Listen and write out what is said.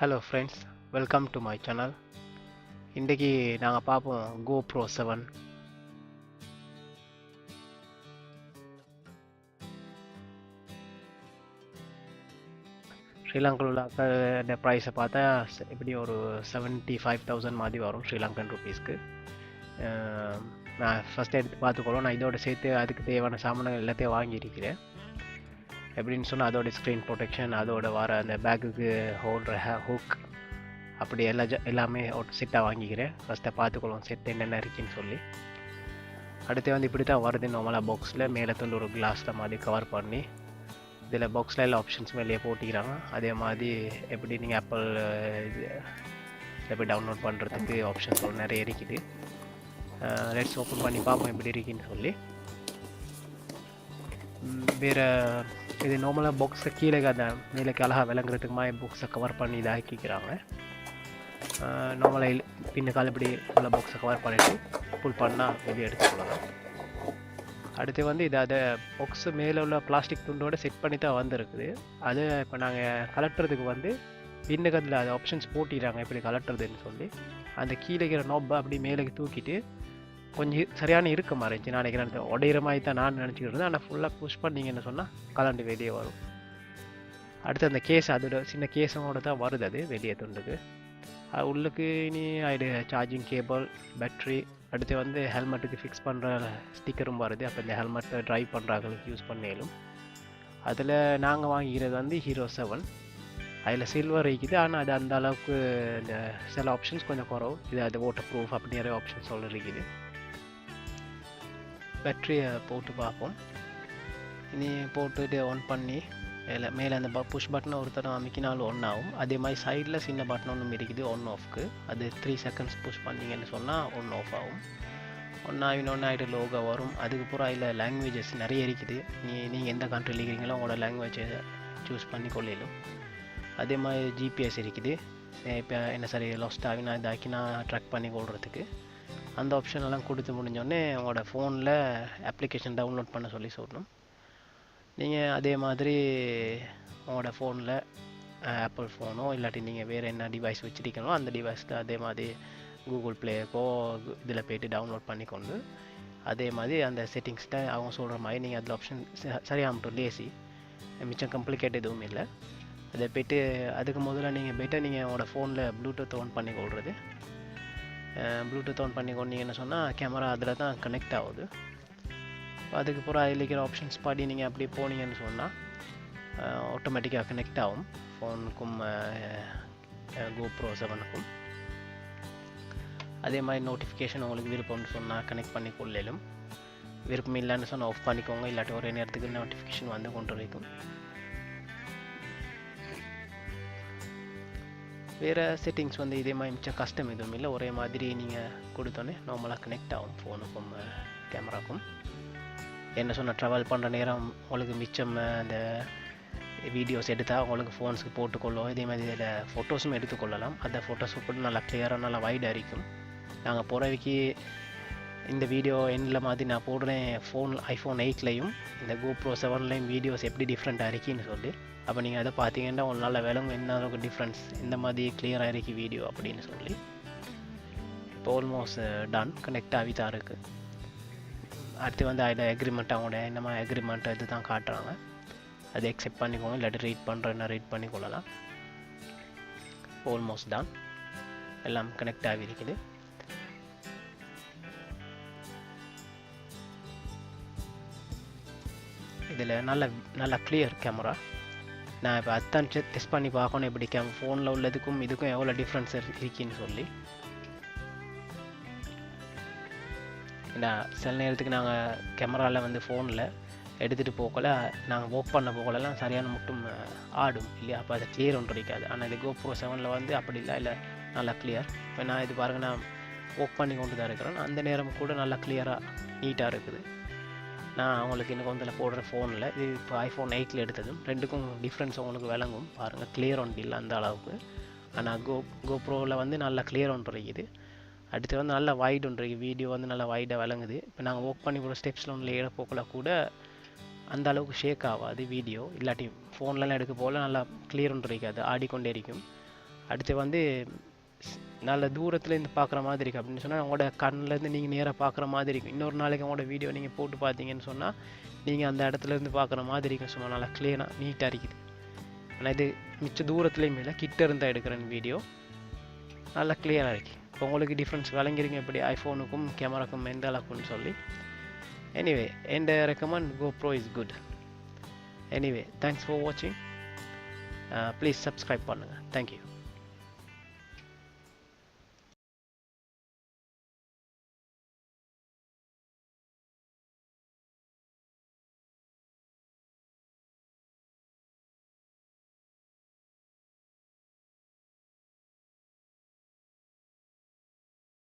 Hello friends, welcome to my channel. இன்றைக்கி நாங்கள் பார்ப்போம் GoPro 7. ஸ்ரீலங்காவில் உள்ள ப்ரைஸை பார்த்தா எப்படி ஒரு 75,000 மாதிரி வரும் ஸ்ரீலங்கன் ருபீஸ்க்கு. நான் ஃபஸ்ட் எடுத்து பார்த்துக்கொள்ளும். நான் இதோட சேர்த்து அதுக்கு தேவையான சாமான்கள் எல்லாத்தையும் வாங்கியிருக்கிறேன். எப்படின்னு சொன்னால் அதோட ஸ்க்ரீன் ப்ரொடெக்ஷன், அதோட வர அந்த பேக்குக்கு ஹோல்டர் ஹூக், அப்படி எல்லாமே ஒரு செட்டாக வாங்கிக்கிறேன். ஃபஸ்ட்டை பார்த்துக்கொள்ளும் செட் என்னென்ன இருக்குன்னு சொல்லி. அடுத்து வந்து இப்படி தான் வருது நார்மலாக பாக்ஸில். மேலே தந்து ஒரு கிளாஸில் மாதிரி கவர் பண்ணி இதில் பாக்ஸில் எல்லா ஆப்ஷன்ஸ் மேலேயே போட்டிக்கிறாங்க. அதே மாதிரி எப்படி நீங்கள் ஆப்பிள் எப்படி டவுன்லோட் பண்ணுறதுக்கு ஆப்ஷன்ஸ் நிறைய இருக்குது. லெட்ஸ் ஓப்பன் பண்ணி பார்ப்போம் எப்படி இருக்குன்னு சொல்லி. வேறு இது நார்மலாக பாக்ஸை கீழே அந்த மேலேக்கு அழகாக விளங்குறதுக்கு மாதிரி பாக்ஸை கவர் பண்ணி இதாக்கிக்கிறாங்க. நார்மலாக பின்னுக்கால் இப்படி உள்ள பாக்ஸை கவர் பண்ணிவிட்டு புல் பண்ணால் வெளியே எடுத்துக்கொள்ளலாம். அடுத்து வந்து இது அதை பாக்ஸு மேலே உள்ள பிளாஸ்டிக் துண்டோடு செட் பண்ணி தான் வந்துருக்குது. அது இப்போ நாங்கள் கலட்டுறதுக்கு வந்து பின்னுக்கு அதில் அது ஆப்ஷன்ஸ் போட்டிடுறாங்க எப்படி கலட்டுறதுன்னு சொல்லி. அந்த கீழே இருக்கிற நோப்பை அப்படி மேலே தூக்கிட்டு கொஞ்சம் சரியான இருக்க மாதிரி இருந்துச்சு. நான் நினைக்கிறேன் உடையிற மாதிரி தான் நான் நினச்சிக்கிட்டு இருந்தேன். ஆனால் ஃபுல்லாக புஷ் பண்ணிங்கன்னு சொன்னால் கலண்டு வெளியே வரும். அடுத்து அந்த கேஸ் அதோட சின்ன கேஸோட தான் வருது அது வெளியே துண்டுக்கு. உள்ளுக்கு இனி அது சார்ஜிங் கேபிள், பேட்ரி, அடுத்து வந்து ஹெல்மெட்டுக்கு ஃபிக்ஸ் பண்ணுற ஸ்டிக்கரும் வருது. அப்போ இந்த ஹெல்மெட்டை ட்ரைவ் பண்ணுறாங்களுக்கு யூஸ் பண்ணிடும். அதில் நாங்கள் வாங்கிக்கிறது வந்து Hero7. அதில் சில்வர் இருக்குது. ஆனால் அது அந்த அளவுக்கு இந்த சில ஆப்ஷன்ஸ் கொஞ்சம் குறவு. இது அது வாட்டர் ப்ரூஃப் அப்படி நிறைய ஆப்ஷன்ஸ் இருக்குது. பேட்ரியை போட்டு பார்ப்போம். இனி போட்டுட்டு ஆன் பண்ணி மேலே அந்த புஷ் பட்டனை ஒருத்தர் அமைக்கினாலும் ஒன் ஆகும். அதே மாதிரி சைடில் சின்ன பட்டன் ஒன்றும் இருக்குது ஒன் ஆஃப்க்கு. அது 3 செகண்ட்ஸ் புஷ் பண்ணிங்கன்னு சொன்னால் ஒன் ஆஃப் ஆகும். ஒன் ஆகிட்டு லோகோ வரும். அதுக்கப்புறம் அதில் லாங்குவேஜஸ் நிறைய இருக்குது. நீங்கள் எந்த கண்ட்ரியில் இருக்கிறீங்களோ உங்களோட லாங்குவேஜை சூஸ் பண்ணி கொள்ளிடும். அதே மாதிரி ஜிபிஎஸ் இருக்குது. இப்போ என்ன சரி லாஸ்ட் ஆகினா இதாக்கினா ட்ராக் பண்ணி கொள்றதுக்கு அந்த ஆப்ஷன் எல்லாம் கொடுத்து முடிஞ்சோடனே உங்களோட ஃபோனில் அப்ளிகேஷன் டவுன்லோட் பண்ண சொல்லணும். நீங்கள் அதே மாதிரி உங்களோட ஃபோனில் ஆப்பிள் ஃபோனோ இல்லாட்டி நீங்கள் வேறு என்ன டிவைஸ் வச்சுருக்கீங்களோ அந்த டிவைஸில் அதே மாதிரி கூகுள் ப்ளேக்கோ இதில் போய்ட்டு டவுன்லோட் பண்ணிக்கொண்டு அதே மாதிரி அந்த செட்டிங்ஸில் அவங்க சொல்கிற மாதிரி நீங்கள் அதில் ஆப்ஷன் சரியாக மட்டும் லேசி, மிச்சம் காம்ப்ளிகேட் எதுவும் இல்லை. அதை போய்ட்டு அதுக்கு முதல்ல நீங்கள் போய்ட்டு நீங்கள் உங்களோட ஃபோனில் ப்ளூடூத் ஆன் பண்ணி கொள்வது. ப்ளூடூத் ஆன் பண்ணி கொண்டீங்கன்னு சொன்னால் கேமரா அதில் தான் கனெக்ட் ஆகுது. அதுக்கப்புறம் அதில் இருக்கிற ஆப்ஷன்ஸ் பாடி நீங்கள் அப்படி போனீங்கன்னு சொன்னால் ஆட்டோமேட்டிக்காக கனெக்ட் ஆகும் ஃபோனுக்கும் GoPro 7க்கும். அதே மாதிரி நோட்டிஃபிகேஷன் உங்களுக்கு விருப்பம்னு சொன்னால் கனெக்ட் பண்ணி கொள்ளலும். விருப்பம் இல்லைன்னு சொன்னால் ஆஃப் பண்ணிக்கோங்க. இல்லாட்டி ஒரே நேரத்துக்கு நோட்டிஃபிகேஷன் வந்து கொண்டு இருக்கும். வேறு செட்டிங்ஸ் வந்து இதே மாதிரி மிச்சம் கஷ்டம் எதுவும் இல்லை. ஒரே மாதிரி நீங்கள் கொடுத்தோன்னே நார்மலாக கனெக்ட் ஆகும் ஃபோனுக்கும் கேமராக்கும். என்ன சொன்னால் ட்ராவல் பண்ணுற நேரம் உங்களுக்கு மிச்சம் அந்த வீடியோஸ் எடுத்தால் உங்களுக்கு ஃபோன்ஸுக்கு போட்டுக்கொள்ளும். இதே மாதிரி இதில் ஃபோட்டோஸும் எடுத்துக்கொள்ளலாம். அந்த ஃபோட்டோஸ் போட்டு நல்லா கிளியராக நல்லா வைடாக இருக்கும். நாங்கள் போகிறவைக்கு இந்த வீடியோ எண்ணில் மாதிரி நான் போடுறேன் iPhone 8லையும் இந்த GoPro 7லையும் வீடியோஸ் எப்படி டிஃப்ரெண்ட்டாக இருக்குன்னு சொல்லி. அப்போ நீங்கள் அதை பார்த்தீங்கன்னா ஒரு நல்ல விலங்கு என்ன அளவுக்கு டிஃப்ரென்ஸ் இந்த மாதிரி கிளியராக இருக்கு வீடியோ அப்படின்னு சொல்லி. இப்போ ஆல்மோஸ்ட் டன் கனெக்ட் ஆகி தான் இருக்குது. அடுத்து வந்து அதில் எக்ரிமெண்ட் அவங்களோட இந்த மாதிரி எக்ரிமெண்ட் இது தான் காட்டுறாங்க. அதை அக்செப்ட் பண்ணிக்கோங்க. இல்லாட்டி ரீட் பண்ணுறேன்னா ரீட் பண்ணிக்கொள்ளலாம். ஆல்மோஸ்ட் தான் எல்லாம் கனெக்ட் ஆகி இருக்குது. இதில் நல்ல கிளியர் கேமரா. நான் இப்போ அதான் டெஸ்ட் பண்ணி பார்க்கணும் எப்படி ஃபோனில் உள்ளதுக்கும் இதுக்கும் எவ்வளோ டிஃப்ரென்ஸ் இருக்குன்னு சொல்லி. ஏன்னா சில நேரத்துக்கு நாங்கள் கேமராவில் வந்து ஃபோனில் எடுத்துகிட்டு போகல, நாங்கள் ஒர்க் பண்ண போகலாம் சரியான மட்டும் ஆடும் இல்லையா. அப்போ அது கிளியர் ஒன்று இருக்காது. ஆனால் இது GoPro 7ல் வந்து அப்படி இல்லை நல்லா கிளியர். இப்போ நான் இது பாருங்கள், நான் ஒர்க் பண்ணி கொண்டு தான் இருக்கிறேன். அந்த நேரம் கூட நல்லா கிளியராக நீட்டாக இருக்குது. நான் அவங்களுக்கு இன்னும் கொஞ்சம் போடுற ஃபோனில் இது இப்போ iPhone 8ல் எடுத்ததும் ரெண்டுக்கும் டிஃப்ரென்ஸ் உங்களுக்கு விளங்கும். பாருங்கள் கிளியர் ஒன்று இல்லை அந்த அளவுக்கு. ஆனால் GoProவில் வந்து நல்லா கிளியர் ஒன்று இருக்குது. அடுத்து வந்து நல்லா வைட் ஒன்று இருக்குது. வீடியோ வந்து நல்லா வைடாக விளங்குது. இப்போ நாங்கள் ஒர்க் பண்ணி போகிற ஸ்டெப்ஸில் ஒன்றில் ஏற போக்கில் கூட அந்த அளவுக்கு ஷேக் ஆகாது வீடியோ. இல்லாட்டி ஃபோன்லலாம் எடுக்க போல் நல்லா கிளியர் ஒன்று இருக்காது, ஆடிக்கொண்டே இருக்கும். அடுத்து வந்து நல்ல தூரத்துலேருந்து பார்க்குற மாதிரி இருக்குது. அப்படின்னு சொன்னால் உங்களோட கண்ணிலேருந்து நீங்கள் நேராக பார்க்குற மாதிரி இருக்கும். இன்னொரு நாளைக்கு உங்களோட வீடியோ நீங்கள் போட்டு பார்த்தீங்கன்னு சொன்னால் நீங்கள் அந்த இடத்துலேருந்து பார்க்குற மாதிரி இருக்கும். சும்மா நல்லா க்ளீனாக நீட்டாக இருக்குது. ஆனால் இது மிச்ச தூரத்துலேயுமே இல்லை, கிட்ட இருந்தால் எடுக்கிறேன் வீடியோ, நல்லா கிளியராக இருக்குது. இப்போ உங்களுக்கு டிஃப்ரென்ஸ் விளங்கிருங்க எப்படி ஐஃபோனுக்கும் கேமராக்கும் எந்த அளவுக்குன்னு சொல்லி. Anyway N recommend GoPro is good. Anyway thanks for வாட்சிங். ப்ளீஸ் சப்ஸ்கிரைப் பண்ணுங்கள். தேங்க்யூ.